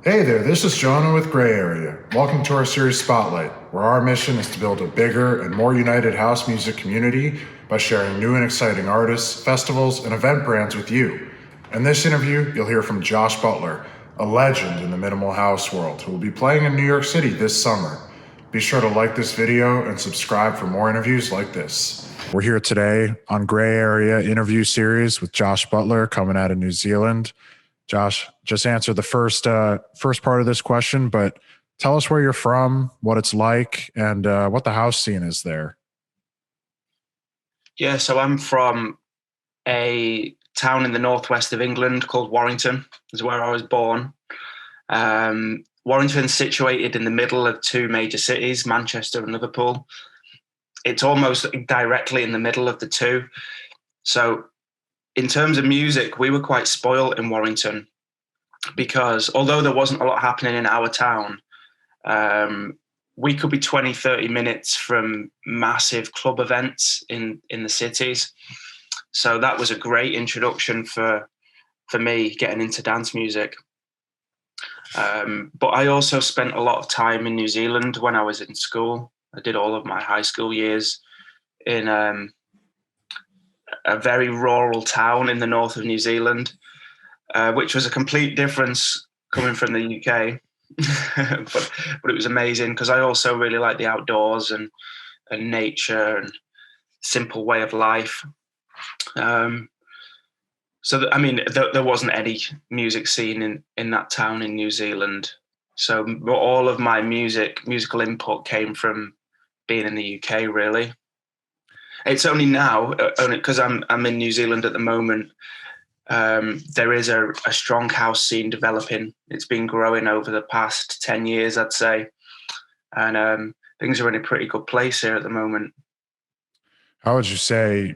Hey there, this is Jonah with Gray Area. Welcome to our series Spotlight, where our mission is to build a bigger and more united house music community by sharing new and exciting artists, festivals, and event brands with you. In this interview, you'll hear from Josh Butler, a legend in the minimal house world, who will be playing in New York City this summer. Be sure to like this video and subscribe for more interviews like this. We're here today on Gray Area interview series with Josh Butler coming out of New Zealand. Josh, just answer the first part of this question, but tell us where you're from, what it's like, and what the house scene is there. Yeah, so I'm from a town in the northwest of England called Warrington. Is where I was born. Warrington's situated in the middle of two major cities, Manchester and Liverpool. It's almost directly in the middle of the two. So in terms of music, we were quite spoiled in Warrington because although there wasn't a lot happening in our town, we could be 20, 30 minutes from massive club events in the cities. So that was a great introduction for me getting into dance music. But I also spent a lot of time in New Zealand when I was in school. I did all of my high school years in a very rural town in the north of New Zealand, which was a complete difference coming from the UK. but it was amazing because I also really like the outdoors and nature and simple way of life. There wasn't any music scene in that town in New Zealand. So all of my musical input came from being in the UK, really. It's only now, only because I'm in New Zealand at the moment, there is a strong house scene developing. It's been growing over the past 10 years, I'd say. And things are in a pretty good place here at the moment. How would you say,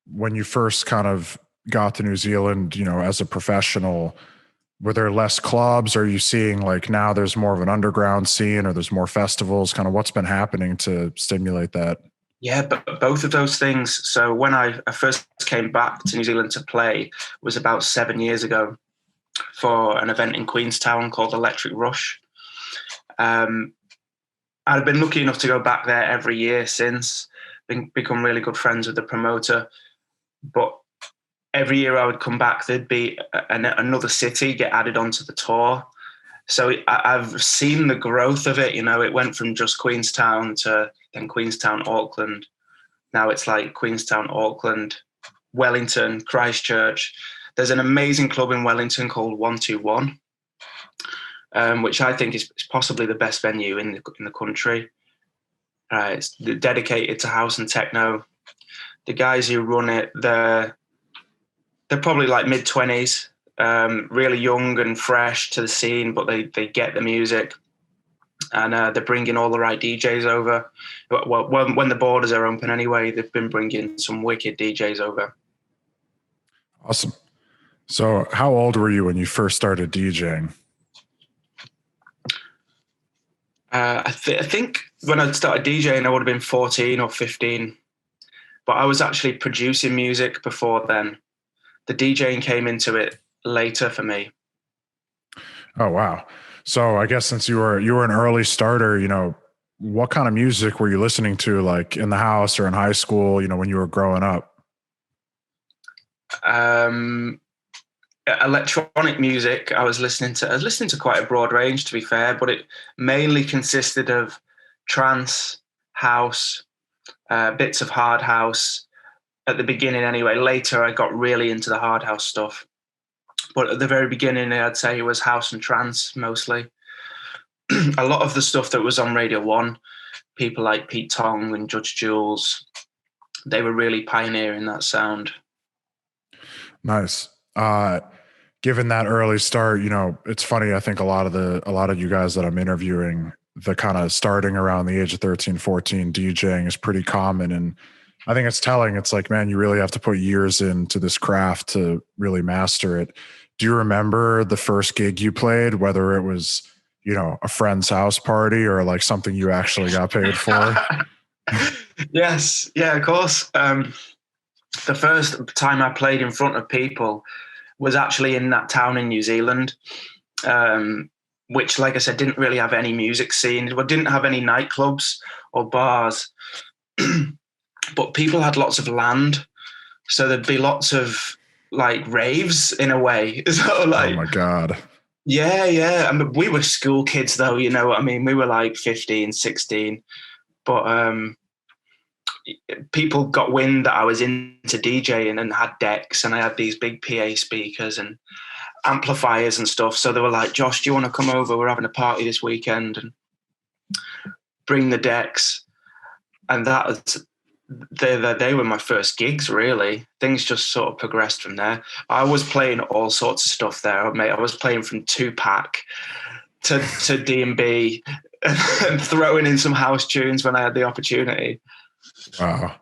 when you first kind of got to New Zealand, as a professional, were there less clubs? Are you seeing like now there's more of an underground scene or there's more festivals? Kind of what's been happening to stimulate that? Yeah, but both of those things. So when I first came back to New Zealand to play was about 7 years ago for an event in Queenstown called Electric Rush. I'd been lucky enough to go back there every year since, become really good friends with the promoter. But every year I would come back, there'd be another city get added onto the tour. So I've seen the growth of it. It went from just Queenstown to then Queenstown, Auckland. Now it's like Queenstown, Auckland, Wellington, Christchurch. There's an amazing club in Wellington called 121, which I think is possibly the best venue in the country. It's dedicated to house and techno. The guys who run it, they're probably like mid-20s. Really young and fresh to the scene, but they get the music, and they're bringing all the right DJs over. Well, when the borders are open anyway, they've been bringing some wicked DJs over. Awesome. So how old were you when you first started DJing? I think when I started DJing, I would have been 14 or 15, but I was actually producing music before then. The DJing came into it later for me. Oh, wow. So I guess since you were an early starter, what kind of music were you listening to, like in the house or in high school, when you were growing up? Electronic music. I was listening to quite a broad range, to be fair, but it mainly consisted of trance, house, bits of hard house at the beginning anyway. Later, I got really into the hard house stuff. But at the very beginning, I'd say it was house and trance mostly. A lot of the stuff that was on Radio 1, people like Pete Tong and Judge Jules, they were really pioneering that sound. Nice. Given that early start, it's funny. I think a lot of you guys that I'm interviewing, the kind of starting around the age of 13, 14 DJing is pretty common. And I think it's telling. It's like, man, you really have to put years into this craft to really master it. Do you remember the first gig you played, whether it was, a friend's house party or like something you actually got paid for? Yes. Yeah, of course. The first time I played in front of people was actually in that town in New Zealand. which, like I said, didn't really have any music scene. Well, didn't have any nightclubs or bars, but people had lots of land. So there'd be lots of like raves in a way. So Oh like, my God. yeah. I mean, we were school kids though, you know what I mean? We were like 15, 16. But people got wind that I was into DJing and had decks, and I had these big PA speakers and amplifiers and stuff. So they were like, Josh, do you want to come over? We're having a party this weekend and bring the decks. And that was, they were my first gigs, really. Things just sort of progressed from there. I was playing all sorts of stuff there, mate. I was playing from Tupac to D&B and throwing in some house tunes when I had the opportunity. Wow.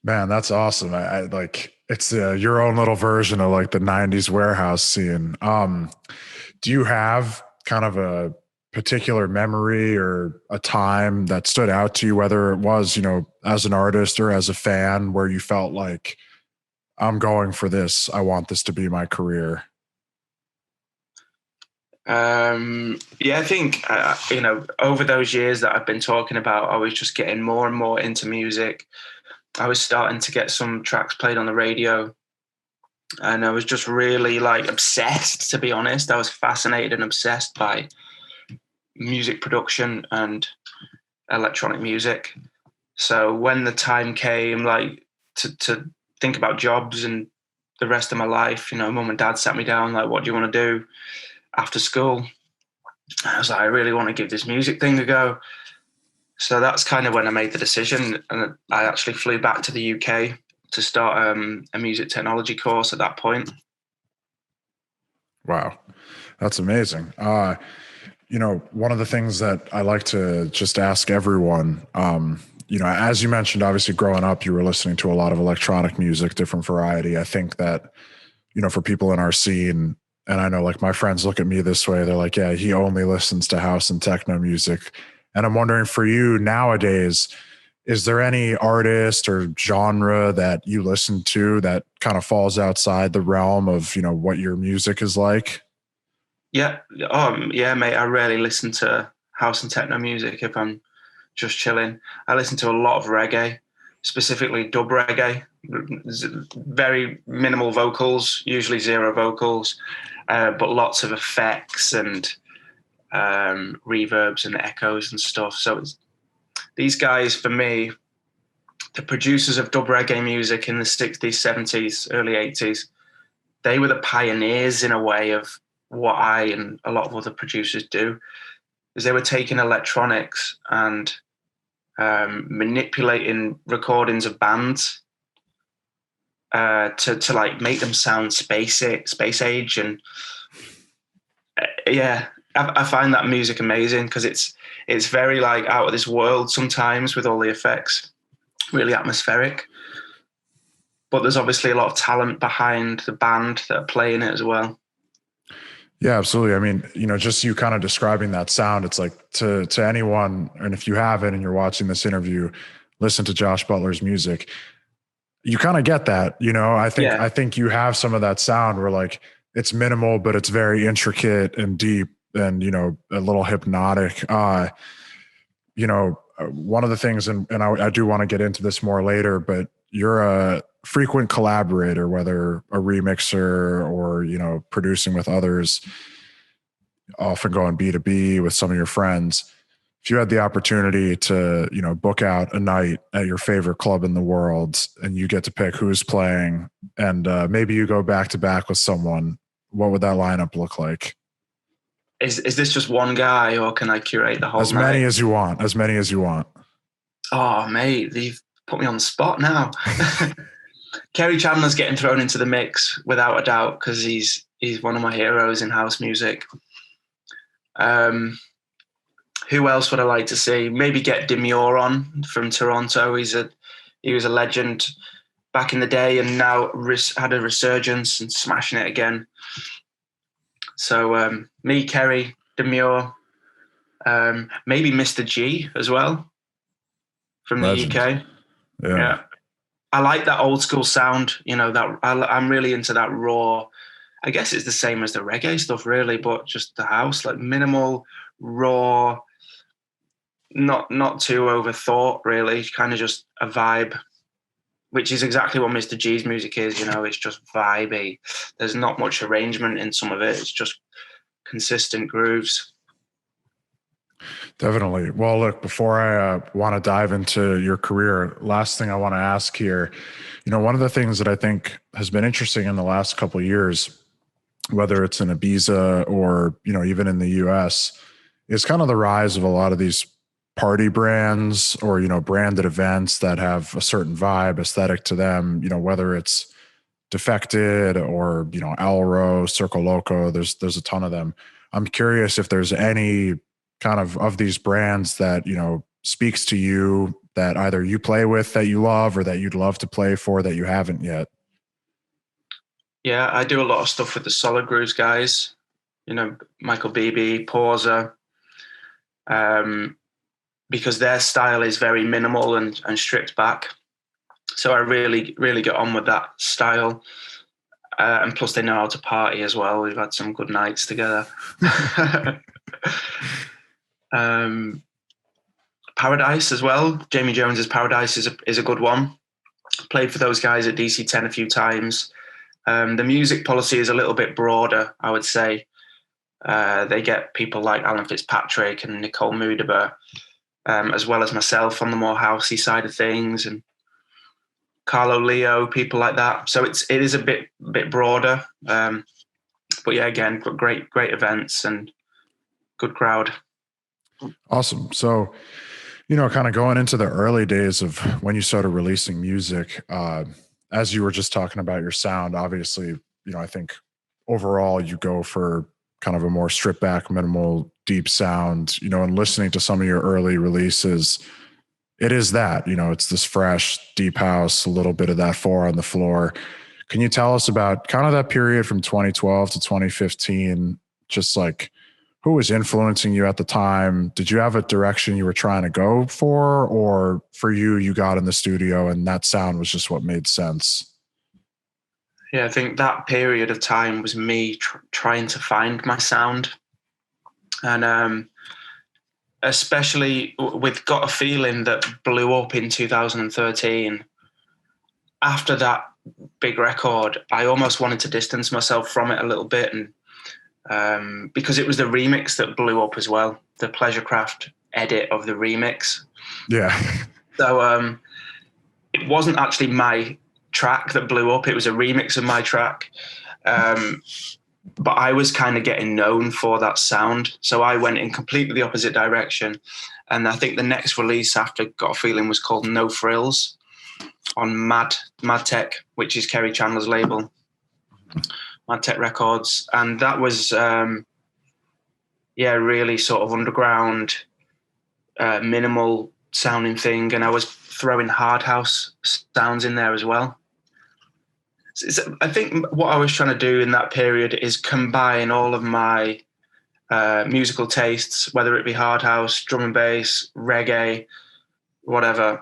Man, that's awesome. I like it's your own little version of like the 90s warehouse scene. Do you have kind of a particular memory or a time that stood out to you, whether it was, as an artist or as a fan, where you felt like, I'm going for this, I want this to be my career? Yeah, I think, over those years that I've been talking about, I was just getting more and more into music. I was starting to get some tracks played on the radio, and I was just really like obsessed, to be honest. I was fascinated and obsessed by music production and electronic music. So when the time came, like to think about jobs and the rest of my life, mum and dad sat me down, like, what do you want to do after school? And I was like, I really want to give this music thing a go. So that's kind of when I made the decision, and I actually flew back to the UK to start a music technology course at that point. Wow, that's amazing. One of the things that I like to just ask everyone, as you mentioned, obviously growing up, you were listening to a lot of electronic music, different variety. I think that, for people in our scene, and I know like my friends look at me this way, they're like, yeah, he only listens to house and techno music. And I'm wondering for you nowadays, is there any artist or genre that you listen to that kind of falls outside the realm of, what your music is like? Yeah, yeah, mate. I rarely listen to house and techno music if I'm just chilling. I listen to a lot of reggae, specifically dub reggae. Very minimal vocals, usually zero vocals, but lots of effects and reverbs and echoes and stuff. So these guys, for me, the producers of dub reggae music in the 60s, 70s, early 80s, they were the pioneers in a way of what I and a lot of other producers do, is they were taking electronics and manipulating recordings of bands to like make them sound space age. And yeah, I find that music amazing because it's very like out of this world sometimes with all the effects, really atmospheric. But there's obviously a lot of talent behind the band that are playing it as well. Yeah, absolutely. I mean, just you kind of describing that sound, it's like to anyone, and if you haven't and you're watching this interview, listen to Josh Butler's music. You kind of get that, I think you have some of that sound where like it's minimal, but it's very intricate and deep and, a little hypnotic. One of the things, and I do want to get into this more later, but you're a frequent collaborator, whether a remixer or, producing with others, often going B2B with some of your friends. If you had the opportunity to, book out a night at your favorite club in the world and you get to pick who's playing and maybe you go back to back with someone, what would that lineup look like? Is this just one guy, or can I curate the whole As night? many as you want. As many as you want. Oh, mate, you've put me on the spot now. Kerry Chandler's getting thrown into the mix without a doubt because he's one of my heroes in house music. Who else would I like to see? Maybe get Demure on from Toronto. He was a legend back in the day and now had a resurgence and smashing it again. So me, Kerry, Demure, maybe Mr. G as well from Legend. the UK. Yeah. I like that old school sound. That I'm really into that raw I guess it's the same as the reggae stuff, really, but just the house, like minimal, raw, not too overthought, really. Kind of just a vibe, which is exactly what Mr. G's music is. It's just vibey. There's not much arrangement in some of it. It's just consistent grooves. Definitely. Well, look, before I want to dive into your career, last thing I want to ask here, one of the things that I think has been interesting in the last couple of years, whether it's in Ibiza or, even in the US, is kind of the rise of a lot of these party brands or, branded events that have a certain vibe, aesthetic to them, whether it's Defected or, Alro, Circo Loco, there's a ton of them. I'm curious if there's any kind of these brands that, speaks to you that either you play with that you love or that you'd love to play for that you haven't yet. Yeah, I do a lot of stuff with the Solid Grooves guys, Michael Beebe, Pausa, because their style is very minimal and stripped back. So I really, really get on with that style. And plus they know how to party as well. We've had some good nights together. Paradise as well. Jamie Jones's Paradise is a good one. Played for those guys at DC10 a few times. The music policy is a little bit broader, I would say. They get people like Alan Fitzpatrick and Nicole Mudaber, as well as myself on the more housey side of things, and Carlo Leo, people like that. So it is a bit broader. But yeah, again, great events and good crowd. Awesome. So, kind of going into the early days of when you started releasing music, as you were just talking about your sound, obviously, I think overall you go for kind of a more stripped back, minimal, deep sound, and listening to some of your early releases, it is that, it's this fresh, deep house, a little bit of that four on the floor. Can you tell us about kind of that period from 2012 to 2015, just like who was influencing you at the time? Did you have a direction you were trying to go for, or for you got in the studio and that sound was just what made sense? Yeah, I think that period of time was me trying to find my sound. And especially with Got a Feeling that blew up in 2013. After that big record, I almost wanted to distance myself from it a little bit, and because it was the remix that blew up as well, the Pleasurecraft edit of the remix. Yeah. So it wasn't actually my track that blew up, it was a remix of my track. But I was kind of getting known for that sound, so I went in completely the opposite direction. And I think the next release after Got a Feeling was called No Frills on Mad Tech, which is Kerry Chandler's label. Mad Tech Records, and that was really sort of underground, minimal sounding thing, and I was throwing hard house sounds in there as well. I think what I was trying to do in that period is combine all of my musical tastes, whether it be hard house, drum and bass, reggae, whatever,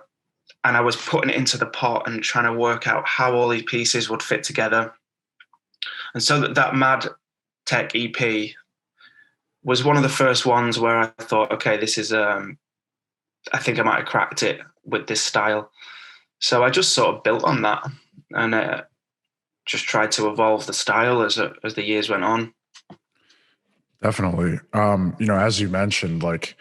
and I was putting it into the pot and trying to work out how all these pieces would fit together. And so that Mad Tech EP was one of the first ones where I thought, okay, this is, I think I might have cracked it with this style. So I just sort of built on that and just tried to evolve the style as the years went on. Definitely. As you mentioned, like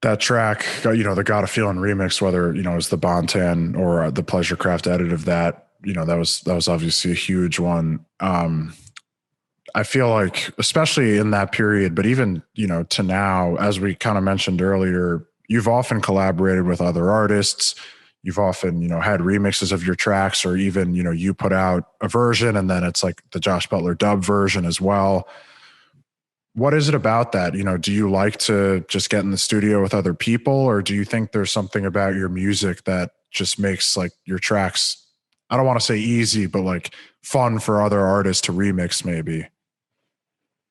that track, the Gotta Feelin' remix, whether, it's the Bontan or the Pleasurecraft edit of that, that was obviously a huge one. I feel like, especially in that period, but even, to now, as we kind of mentioned earlier, you've often collaborated with other artists. You've often, had remixes of your tracks, or even, you put out a version and then it's like the Josh Butler dub version as well. What is it about that? Do you like to just get in the studio with other people, or do you think there's something about your music that just makes like your tracks, I don't want to say easy, but like fun for other artists to remix maybe?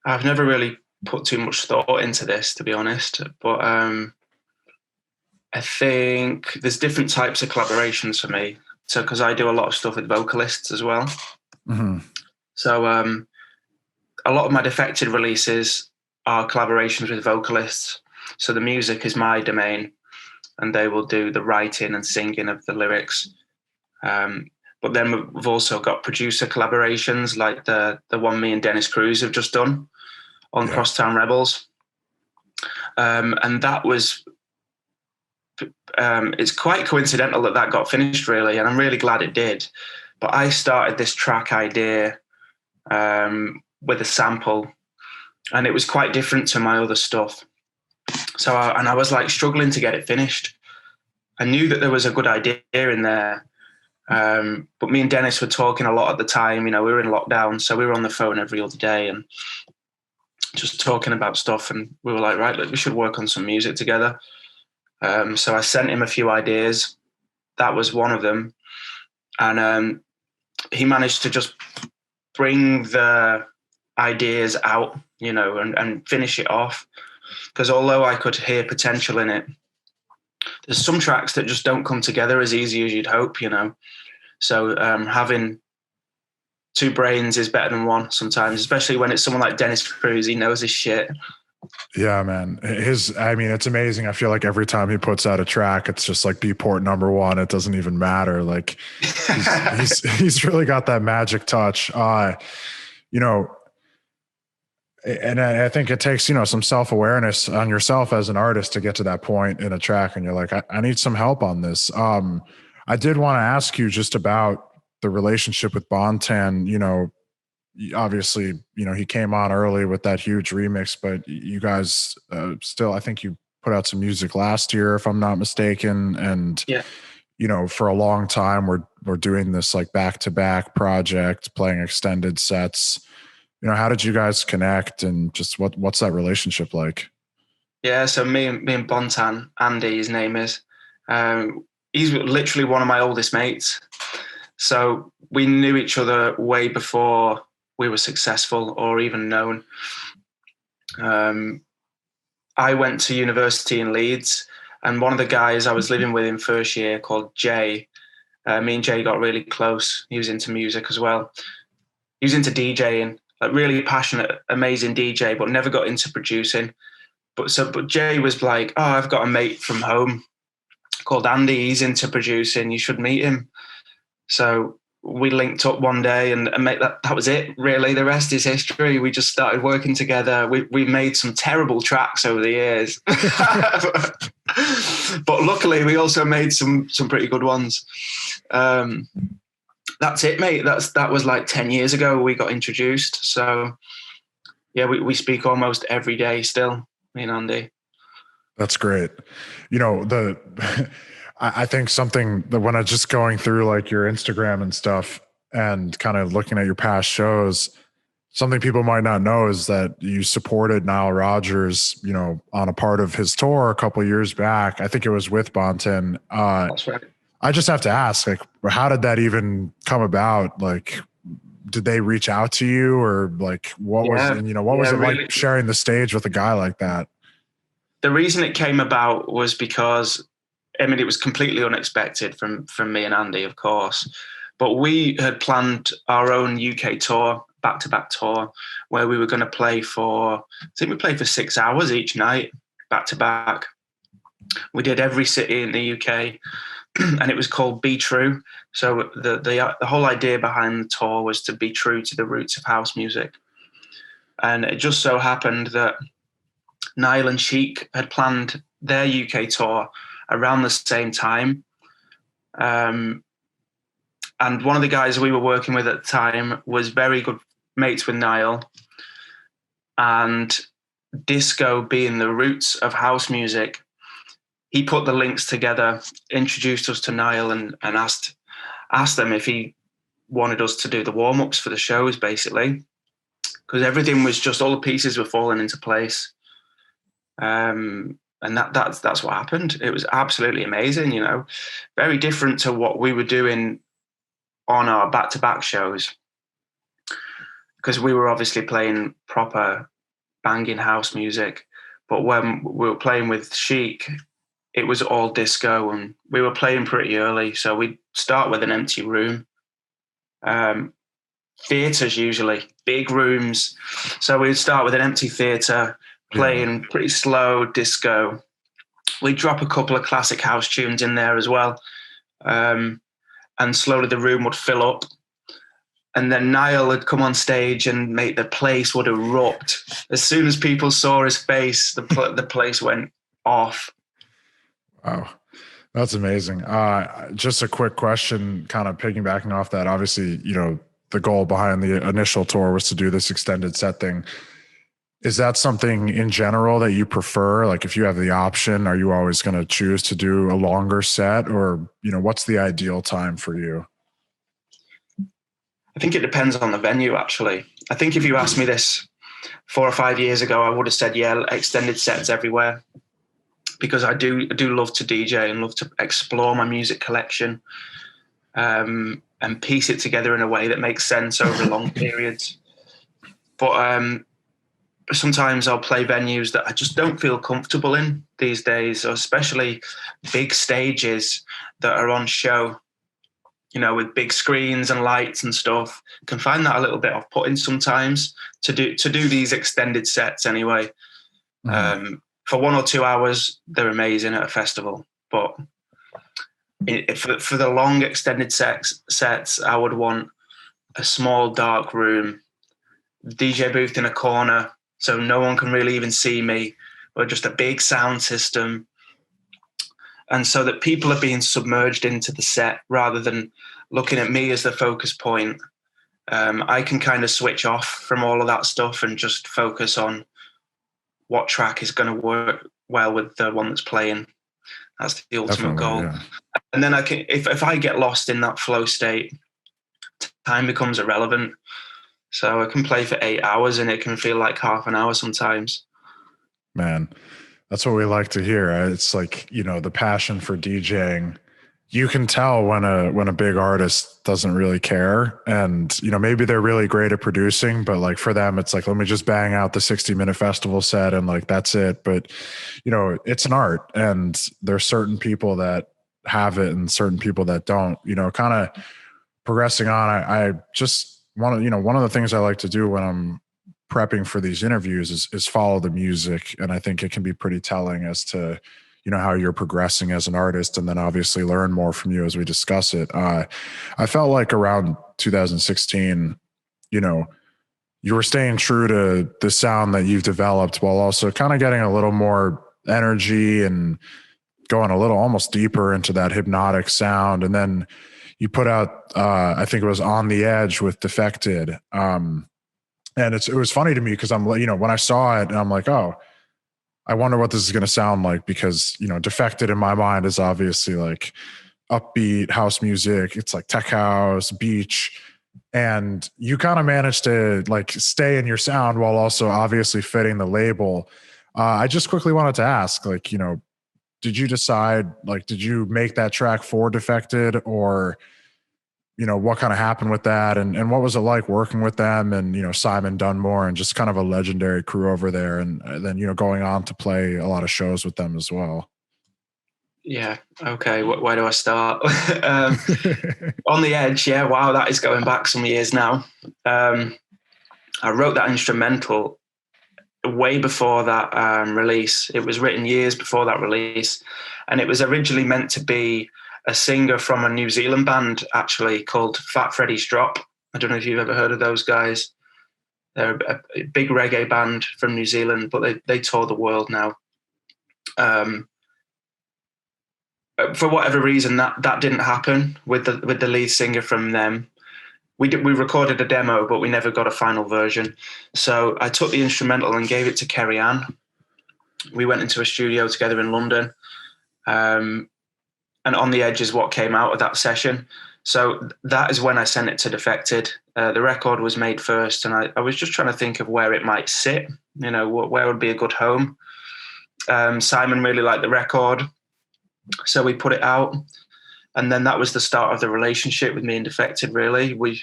I've never really put too much thought into this, to be honest, but I think there's different types of collaborations for me. So, because I do a lot of stuff with vocalists as well. Mm-hmm. So a lot of my Defected releases are collaborations with vocalists. So the music is my domain, and they will do the writing and singing of the lyrics. But then we've also got producer collaborations, like the one me and Dennis Cruz have just done on Crosstown Rebels. And that was, it's quite coincidental that got finished, really, and I'm really glad it did. But I started this track idea with a sample, and it was quite different to my other stuff. So, I was like struggling to get it finished. I knew that there was a good idea in there, but me and Dennis were talking a lot at the time. We were in lockdown, so we were on the phone every other day and just talking about stuff. And we were like, right, look, we should work on some music together. So I sent him a few ideas. That was one of them. And he managed to just bring the ideas out, and finish it off. Because although I could hear potential in it, there's some tracks that just don't come together as easy as you'd hope, So having two brains is better than one sometimes, especially when it's someone like Dennis Cruz. He knows his shit. Yeah, man. It's amazing. I feel like every time he puts out a track, it's just like Beatport #1. It doesn't even matter. Like he's really got that magic touch. And I think it takes, some self-awareness on yourself as an artist to get to that point in a track. And you're like, I need some help on this. I did want to ask you just about the relationship with Bontan. Obviously, he came on early with that huge remix, but you guys still, I think you put out some music last year, if I'm not mistaken. And, yeah. For a long time, we're doing this like back-to-back project, playing extended sets. How did you guys connect, and just what's that relationship like? Yeah, so me and Bontan, Andy, his name is, he's literally one of my oldest mates. So we knew each other way before we were successful or even known. I went to university in Leeds, and one of the guys I was living with in first year, called Jay, me and Jay got really close. He was into music as well. He was into DJing. Like really passionate, amazing DJ, but never got into producing. But Jay was like, oh, I've got a mate from home called Andy. He's into producing. You should meet him. So we linked up one day, and mate, that was it, really. The rest is history. We just started working together. We made some terrible tracks over the years. But luckily, we also made some pretty good ones. That's it, mate. That was like 10 years ago we got introduced. So yeah, we speak almost every day still, me and Andy. That's great. I think something that when I just going through like your Instagram and stuff and kind of looking at your past shows, something people might not know is that you supported Nile Rodgers, on a part of his tour a couple of years back. I think it was with Bontan. That's right. I just have to ask, like, how did that even come about? Like, did they reach out to you, or like, what was it really like sharing the stage with a guy like that? The reason it came about was because, it was completely unexpected from me and Andy, of course, but we had planned our own UK tour, back-to-back tour, where we were going to play I think we played for 6 hours each night, back-to-back. We did every city in the UK. And it was called Be True. So the whole idea behind the tour was to be true to the roots of house music. And it just so happened that Niall and Chic had planned their UK tour around the same time. And one of the guys we were working with at the time was very good mates with Niall. And disco being the roots of house music, he put the links together, introduced us to Niall, and asked them if he wanted us to do the warm-ups for the shows, basically, because everything was just, all the pieces were falling into place. And that's what happened. It was absolutely amazing, very different to what we were doing on our back-to-back shows, because we were obviously playing proper banging house music. But when we were playing with Chic, it was all disco, and we were playing pretty early. So we'd start with an empty room, theatres, usually big rooms. So we'd start with an empty theatre, playing pretty slow disco. We'd drop a couple of classic house tunes in there as well. And slowly the room would fill up. And then Niall would come on stage and the place would erupt. As soon as people saw his face, the place went off. Wow. That's amazing. Just a quick question, kind of piggybacking off that. Obviously, the goal behind the initial tour was to do this extended set thing. Is that something in general that you prefer? Like if you have the option, are you always going to choose to do a longer set, or, what's the ideal time for you? I think it depends on the venue, actually. I think if you asked me this 4 or 5 years ago, I would have said, yeah, extended sets everywhere, because I do love to DJ and love to explore my music collection, and piece it together in a way that makes sense over long periods. But sometimes I'll play venues that I just don't feel comfortable in these days, or especially big stages that are on show, with big screens and lights and stuff. Can find that a little bit off-putting sometimes to do these extended sets anyway. Mm-hmm. For 1 or 2 hours, they're amazing at a festival. But for the long extended sets, I would want a small dark room, DJ booth in a corner, so no one can really even see me, or just a big sound system. And so that people are being submerged into the set rather than looking at me as the focus point. I can kind of switch off from all of that stuff and just focus on what track is going to work well with the one that's playing. That's the ultimate goal. Yeah. And then I can, if I get lost in that flow state, time becomes irrelevant. So I can play for 8 hours and it can feel like half an hour sometimes. Man, that's what we like to hear. It's like, the passion for DJing. You can tell when a big artist doesn't really care, and maybe they're really great at producing, but like for them it's like, let me just bang out the 60-minute festival set and like that's it. But it's an art, and there's certain people that have it and certain people that don't. Kind of progressing on, I just want to, one of the things I like to do when I'm prepping for these interviews is follow the music, and I think it can be pretty telling as to how you're progressing as an artist, and then obviously learn more from you as we discuss it. I felt like around 2016, you were staying true to the sound that you've developed while also kind of getting a little more energy and going a little almost deeper into that hypnotic sound. And then you put out, I think it was On the Edge with Defected. And it was funny to me because I'm, when I saw it and I'm like, oh, I wonder what this is going to sound like, because, Defected in my mind is obviously like upbeat house music. It's like tech house, beach. And you kind of managed to like stay in your sound while also obviously fitting the label. I just quickly wanted to ask, like, did you decide, like, did you make that track for Defected, or, what kind of happened with that, and what was it like working with them and, Simon Dunmore and just kind of a legendary crew over there, and then, going on to play a lot of shows with them as well? Yeah. Okay. Where do I start? On the Edge. Yeah. Wow. That is going back some years now. I wrote that instrumental way before that release. It was written years before that release, and it was originally meant to be a singer from a New Zealand band, actually, called Fat Freddy's Drop. I don't know if you've ever heard of those guys. They're a big reggae band from New Zealand, but they tour the world now. For whatever reason, that didn't happen with the lead singer from them. We recorded a demo, but we never got a final version. So I took the instrumental and gave it to Kerry Ann. We went into a studio together in London. And On the Edge is what came out of that session. So that is when I sent it to Defected. The record was made first, and I was just trying to think of where it might sit, where would be a good home. Simon really liked the record, so we put it out. And then that was the start of the relationship with me and Defected, really. We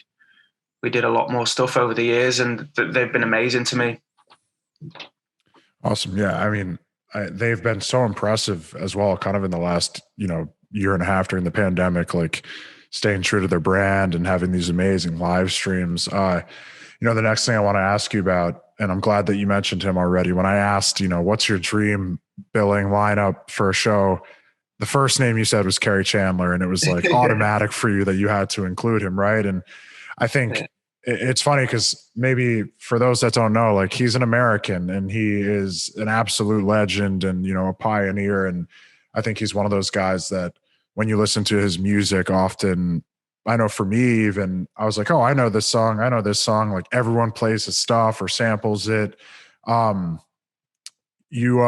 did a lot more stuff over the years, and they've been amazing to me. Awesome. Yeah. I mean, they've been so impressive as well, kind of in the last, year and a half during the pandemic. Like, staying true to their brand and having these amazing live streams. The next thing I want to ask you about, and I'm glad that you mentioned him already. When I asked, what's your dream billing lineup for a show, the first name you said was Kerry Chandler, and it was like automatic for you that you had to include him, right? And I think it's funny because maybe for those that don't know, like he's an American and he is an absolute legend and, a pioneer. And I think he's one of those guys that when you listen to his music often, I know for me, even I was like, oh, I know this song. I know this song. Like everyone plays his stuff or samples it. Um, you,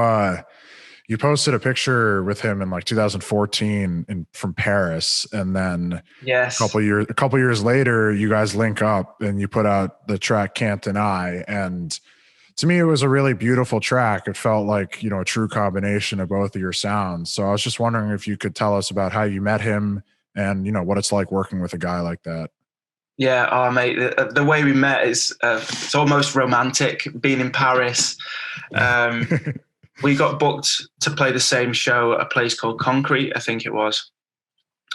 you posted a picture with him in like 2014 from Paris, and then Yes. a couple years later, you guys link up and you put out the track "Can't Deny." And to me, it was a really beautiful track. It felt like a true combination of both of your sounds. So I was just wondering if you could tell us about how you met him and what it's like working with a guy like that. Yeah, oh mate, the way we met is it's almost romantic. Being in Paris, we got booked to play the same show at a place called Concrete, I think it was.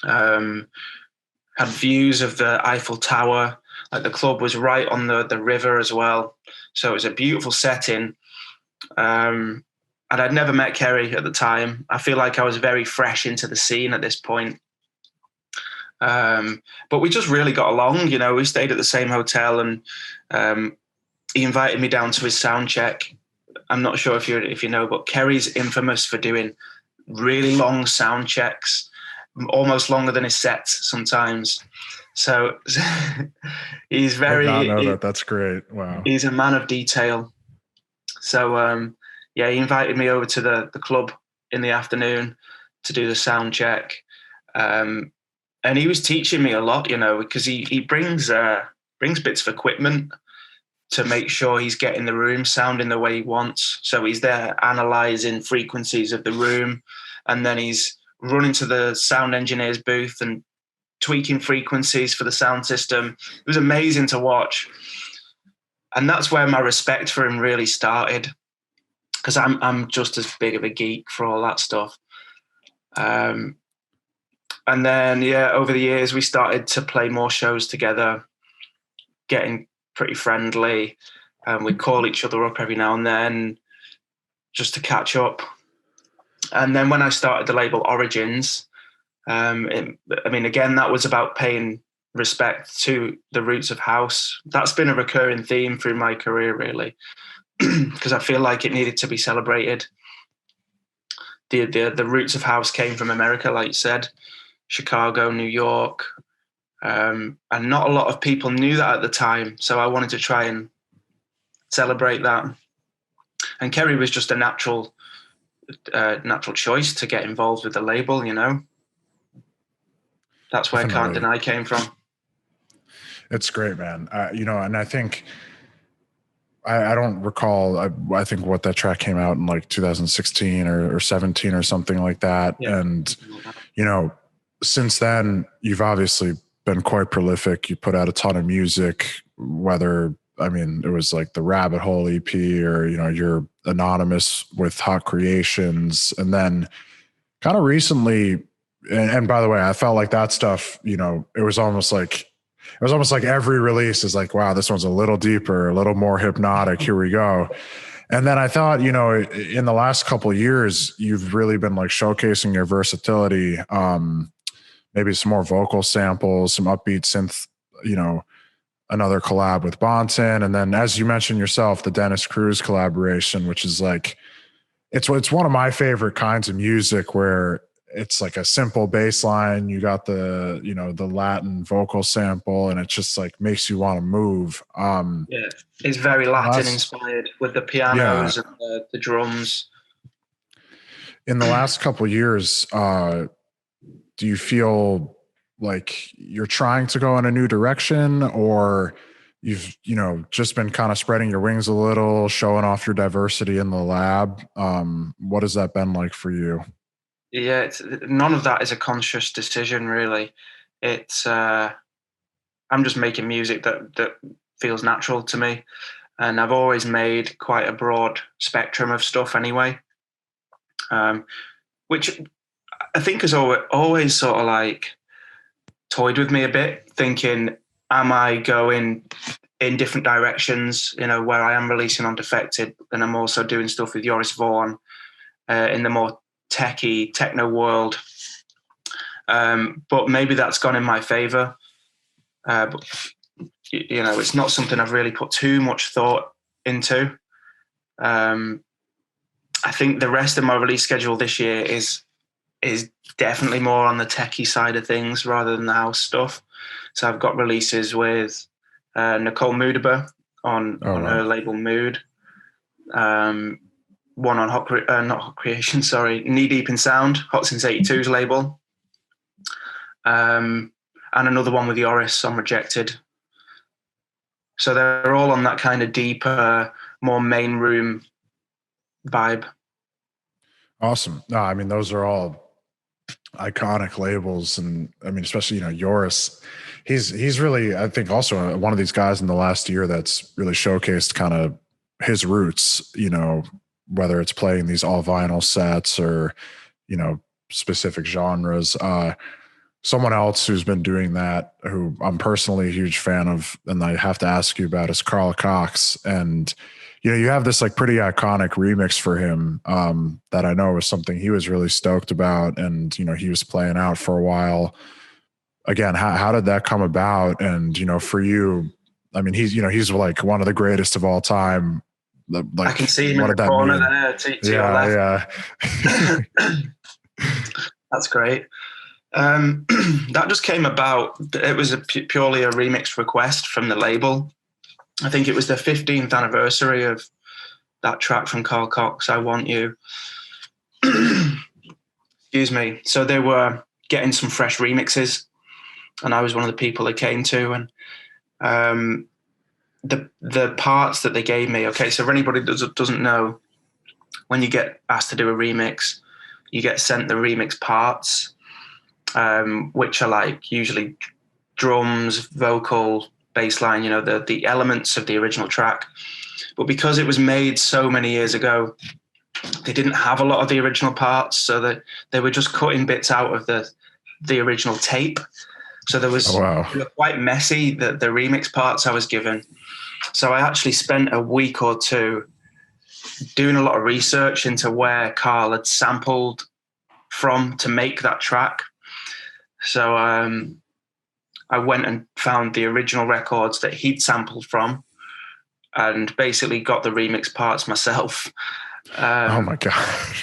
Had views of the Eiffel Tower. Like the club was right on the river as well, so it was a beautiful setting. And I'd never met Kerry at the time. I feel like I was very fresh into the scene at this point. But we just really got along. We stayed at the same hotel, and he invited me down to his sound check. I'm not sure if you know, but Kerry's infamous for doing really long sound checks, almost longer than his sets sometimes. So he's very. I did not know that. That's great. Wow. He's a man of detail. So he invited me over to the club in the afternoon to do the sound check. And he was teaching me a lot, because he brings bits of equipment to make sure he's getting the room sounding the way he wants. So he's there analysing frequencies of the room, and then he's running to the sound engineer's booth and tweaking frequencies for the sound system. It was amazing to watch. And that's where my respect for him really started, because I'm just as big of a geek for all that stuff. And then, over the years, we started to play more shows together, getting pretty friendly. We'd call each other up every now and then just to catch up. And then when I started the label Origins, again, that was about paying respect to the roots of house. That's been a recurring theme through my career, really, because I feel like it needed to be celebrated. The roots of house came from America, like you said. Chicago, New York, and not a lot of people knew that at the time. So I wanted to try and celebrate that. And Kerry was just a natural choice to get involved with the label. That's where Can't Deny came from. It's great, man. And I think I don't recall. I think what that track came out in like 2016 or 17 or something like that. Yeah. And since then, you've obviously been quite prolific. You put out a ton of music, whether, it was like the Rabbit Hole EP or, you're anonymous with Hot Creations. And then kind of recently, and by the way, I felt like that stuff, it was almost like every release is like, wow, this one's a little deeper, a little more hypnotic. Here we go. And then I thought, in the last couple of years, you've really been like showcasing your versatility. Maybe some more vocal samples, some upbeat synth, another collab with Bonton. And then, as you mentioned yourself, the Dennis Cruz collaboration, which is like, it's one of my favorite kinds of music where it's like a simple bass line. You got the, the Latin vocal sample, and it just like makes you want to move. It's very Latin inspired with the pianos and the drums. In the last couple of years, do you feel like you're trying to go in a new direction, or you've, just been kind of spreading your wings a little, showing off your diversity in the lab? What has that been like for you? Yeah, none of that is a conscious decision, really. It's I'm just making music that feels natural to me, and I've always made quite a broad spectrum of stuff anyway, which I think is always sort of like toyed with me a bit, thinking, am I going in different directions, where I am releasing on Defected, and I'm also doing stuff with Joris Vaughan in the more techie techno world. But maybe that's gone in my favor. But, it's not something I've really put too much thought into. I think the rest of my release schedule this year is definitely more on the techie side of things rather than the house stuff. So I've got releases with Nicole Mudaber on her label Mood. One on not Hot Creation, sorry, Knee Deep in Sound, Hot Since 82's label. And another one with Joris on Rejected. So they're all on that kind of deeper, more main room vibe. Awesome. No, I mean, those are all iconic labels. And I mean, especially, Joris, he's really, I think, also one of these guys in the last year that's really showcased kind of his roots, whether it's playing these all vinyl sets or, specific genres. Someone else who's been doing that, who I'm personally a huge fan of, and I have to ask you about, is Carl Cox. And, you have this like pretty iconic remix for him that I know was something he was really stoked about. And, he was playing out for a while. Again, how did that come about? And, for you, I mean, he's like one of the greatest of all time. Like, I can see him in the corner there to your left. Yeah. That's great. That just came about. It was purely a remix request from the label. I think it was the 15th anniversary of that track from Carl Cox, I Want You. Excuse me. So they were getting some fresh remixes, and I was one of the people they came to. And the parts that they gave me, okay, so for anybody that doesn't know, when you get asked to do a remix, you get sent the remix parts, which are like usually drums, vocal, bass line, the elements of the original track. But because it was made so many years ago, they didn't have a lot of the original parts, so that they were just cutting bits out of the original tape. So there was they were quite messy, the remix parts I was given. So I actually spent a week or two doing a lot of research into where Carl had sampled from to make that track. So I went and found the original records that he'd sampled from and basically got the remix parts myself. Oh my God.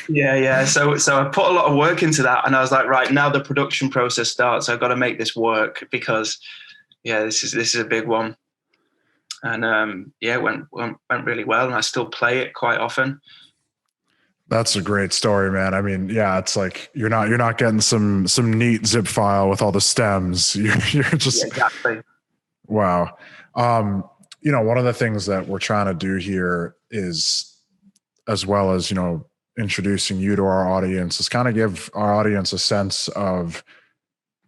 Yeah. So I put a lot of work into that, and I was like, right, now the production process starts. I've got to make this work because, this is a big one. And it went really well, and I still play it quite often. That's a great story, man. I mean, it's like you're not getting some neat zip file with all the stems. You're just exactly. Wow. One of the things that we're trying to do here is, as well as introducing you to our audience, is kind of give our audience a sense of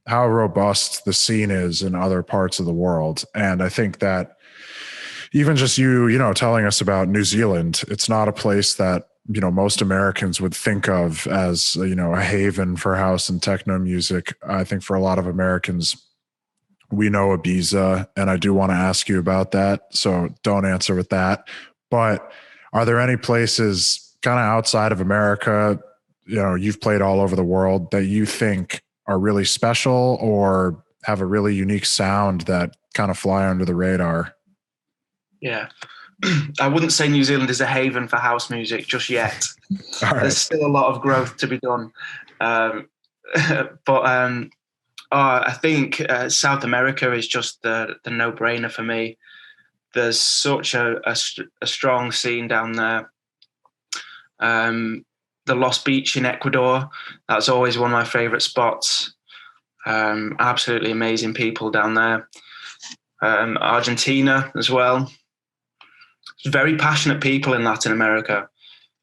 how robust the scene is in other parts of the world. And I think that even just you telling us about New Zealand, it's not a place that most Americans would think of as, a haven for house and techno music. I think for a lot of Americans, we know Ibiza, and I do want to ask you about that. So don't answer with that. But are there any places kind of outside of America, you've played all over the world, that you think are really special or have a really unique sound that kind of fly under the radar? Yeah. I wouldn't say New Zealand is a haven for house music just yet. There's still a lot of growth to be done. But I think South America is just the no-brainer for me. There's such a strong scene down there. The Lost Beach in Ecuador, that's always one of my favorite spots. Absolutely amazing people down there. Argentina as well. Very passionate people in Latin America.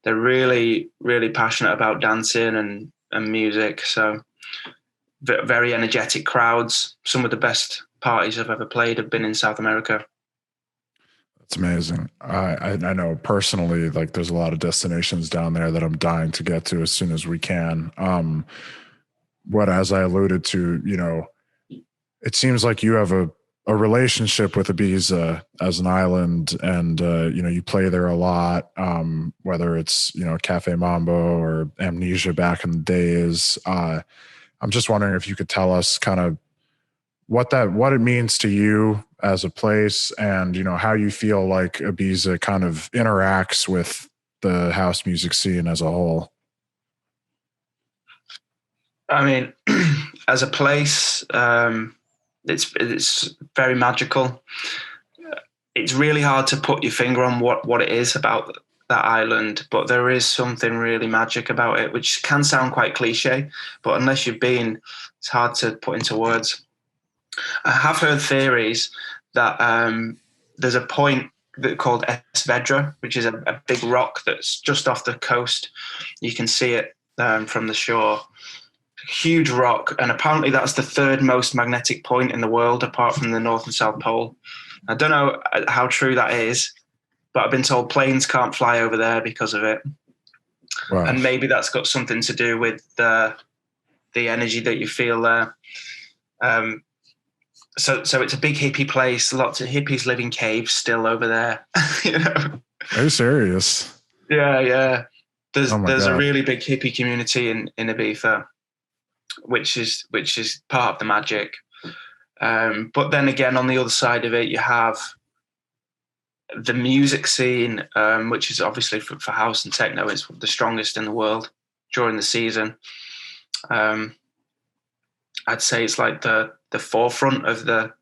They're really, really passionate about dancing and music. So very energetic crowds. Some of the best parties I've ever played have been in South America. That's amazing. I know personally, like there's a lot of destinations down there that I'm dying to get to as soon as we can. As I alluded to, it seems like you have a relationship with Ibiza as an island, and you play there a lot, whether it's Cafe Mambo or Amnesia back in the days. I'm just wondering if you could tell us kind of what it means to you as a place, and how you feel like Ibiza kind of interacts with the house music scene as a whole. I mean, as a place, it's very magical. It's really hard to put your finger on what it is about that island, but there is something really magic about it, which can sound quite cliche, but unless you've been, it's hard to put into words. I have heard theories that there's a point called Esvedra, which is a big rock that's just off the coast. You can see it from the shore. Huge rock, and apparently that's the third most magnetic point in the world, apart from the North and South Pole. I don't know how true that is, but I've been told planes can't fly over there because of it. Wow. And maybe that's got something to do with the energy that you feel there. So it's a big hippie place. Lots of hippies live in caves still over there. Are you serious? Yeah. There's God. a really big hippie community in Ibiza, which is part of the magic. But then again, on the other side of it, you have the music scene, which is obviously for house and techno, it's the strongest in the world during the season. I'd say it's like the forefront of the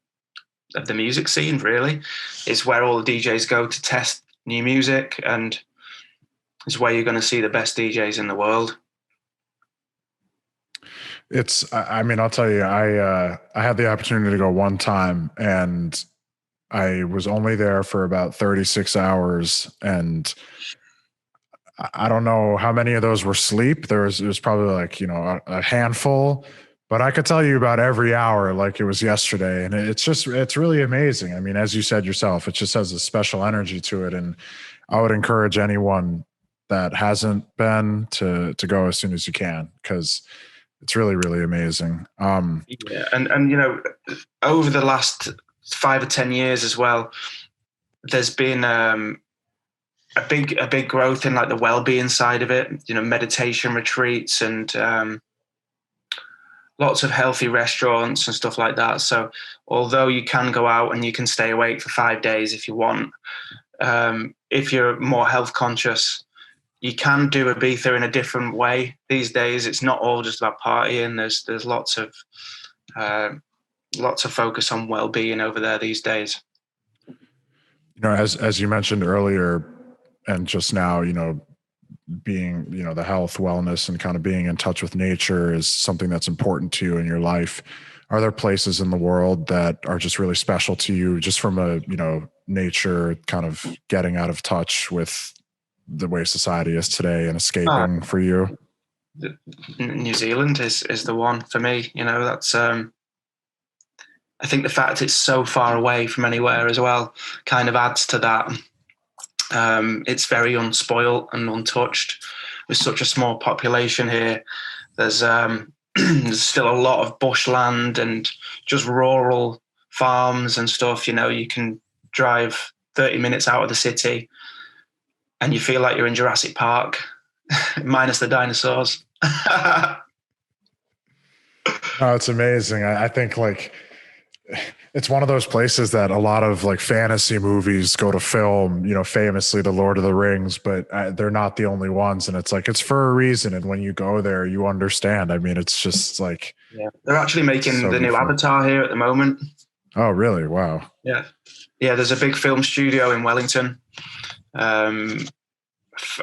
music scene. Really, it's where all the DJs go to test new music, and it's where you're going to see the best DJs in the world. I mean, I'll tell you, I had the opportunity to go one time, and I was only there for about 36 hours, and I don't know how many of those were sleep. It was probably like, a handful, but I could tell you about every hour like it was yesterday. And it's really amazing. I mean, as you said yourself, it just has a special energy to it. And I would encourage anyone that hasn't been to go as soon as you can, because it's really, really amazing. Yeah. And over the last 5 or 10 years as well, there's been a big growth in like the well-being side of it, meditation retreats and lots of healthy restaurants and stuff like that. So although you can go out and you can stay awake for 5 days if you want, if you're more health conscious, you can do Ibiza in a different way these days. It's not all just about partying. There's lots of focus on well-being over there these days. As you mentioned earlier, and just now, being, the health, wellness, and kind of being in touch with nature is something that's important to you in your life. Are there places in the world that are just really special to you, just from a, nature, kind of getting out of touch with the way society is today and escaping for you? New Zealand is the one for me. That's I think the fact it's so far away from anywhere as well kind of adds to that. It's very unspoilt and untouched. With such a small population here, there's there's still a lot of bushland and just rural farms and stuff. You can drive 30 minutes out of the city and you feel like you're in Jurassic Park, minus the dinosaurs. Oh, it's amazing. I think like it's one of those places that a lot of like fantasy movies go to film, famously the Lord of the Rings, but they're not the only ones. And it's like, it's for a reason. And when you go there, you understand. I mean, it's just like, yeah, they're actually making the new Avatar here at the moment. Oh, really? Wow. Yeah. There's a big film studio in Wellington. I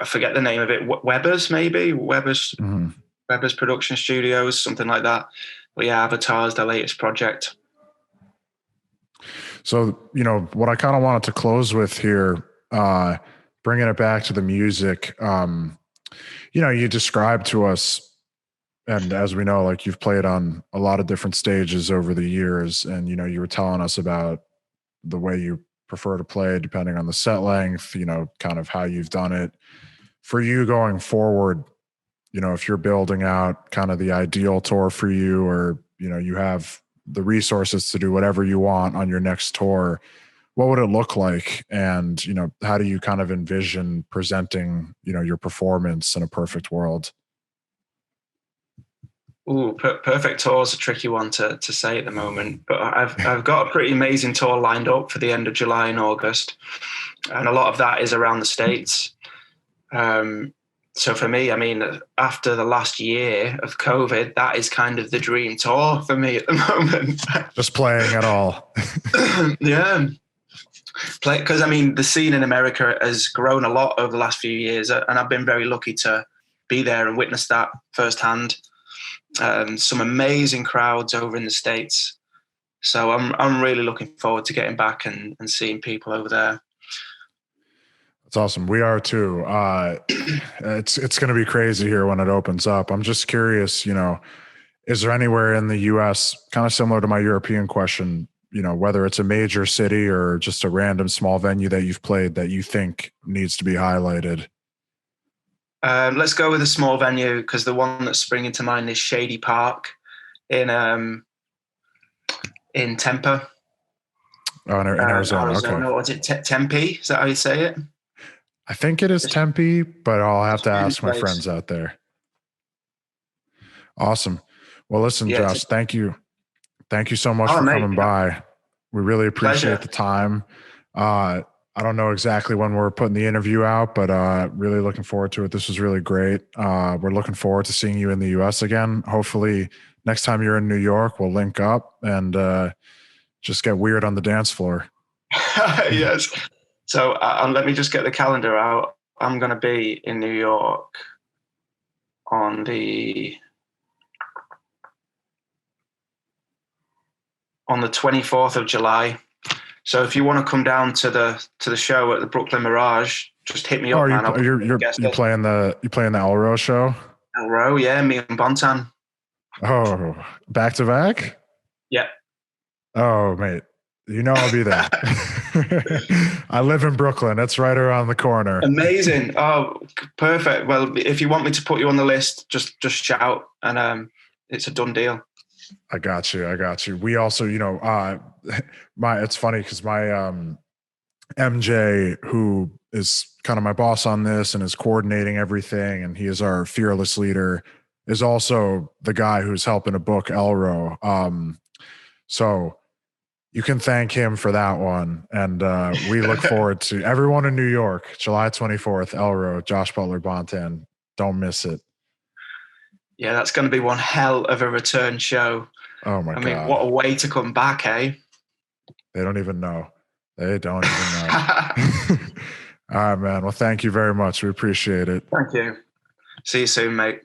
forget the name of it. Weber's Production Studios, something like that. But yeah, Avatar is their latest project. So, what I kind of wanted to close with here, bringing it back to the music, you described to us, and as we know, like you've played on a lot of different stages over the years, and, you were telling us about the way you prefer to play depending on the set length, kind of how you've done it. For you going forward, if you're building out kind of the ideal tour for you, or, you have the resources to do whatever you want on your next tour, what would it look like? And, how do you kind of envision presenting, your performance in a perfect world? Ooh, perfect tour is a tricky one to say at the moment, but I've got a pretty amazing tour lined up for the end of July and August, and a lot of that is around the States. So for me, I mean, after the last year of COVID, that is kind of the dream tour for me at the moment. Just playing it all. Yeah. Because I mean, the scene in America has grown a lot over the last few years, and I've been very lucky to be there and witness that firsthand. Some amazing crowds over in the States. So I'm really looking forward to getting back and seeing people over there. That's awesome. We are too. It's going to be crazy here when it opens up. I'm just curious, is there anywhere in the US, kind of similar to my European question, whether it's a major city or just a random small venue that you've played that you think needs to be highlighted? Let's go with a small venue, because the one that's springing to mind is Shady Park in Tempe. Oh, in Arizona. Okay. Or is it Tempe? Is that how you say it? I think it is Tempe, but I'll have to ask my friends out there. Awesome. Well, listen, Josh, thank you. Thank you so much for coming by. We really appreciate the time. I don't know exactly when we're putting the interview out, but really looking forward to it. This was really great. We're looking forward to seeing you in the US again. Hopefully next time you're in New York, we'll link up and just get weird on the dance floor. Yes. So let me just get the calendar out. I'm going to be in New York on the 24th of July. So if you want to come down to the show at the Brooklyn Mirage, just hit me up. You're playing the Elro show? Elro, yeah, me and Bontan. Oh, back to back? Yeah. Oh, mate. I'll be there. I live in Brooklyn. It's right around the corner. Amazing. Oh, perfect. Well, if you want me to put you on the list, just shout, and it's a done deal. I got you. We also, it's funny because my MJ, who is kind of my boss on this and is coordinating everything, and he is our fearless leader, is also the guy who's helping to book Elro. So you can thank him for that one. And we look forward to everyone in New York, July 24th, Elro, Josh Butler, Bontan. Don't miss it. Yeah, that's going to be one hell of a return show. Oh my God. I mean, what a way to come back, eh? They don't even know. All right, man. Well, thank you very much. We appreciate it. Thank you. See you soon, mate.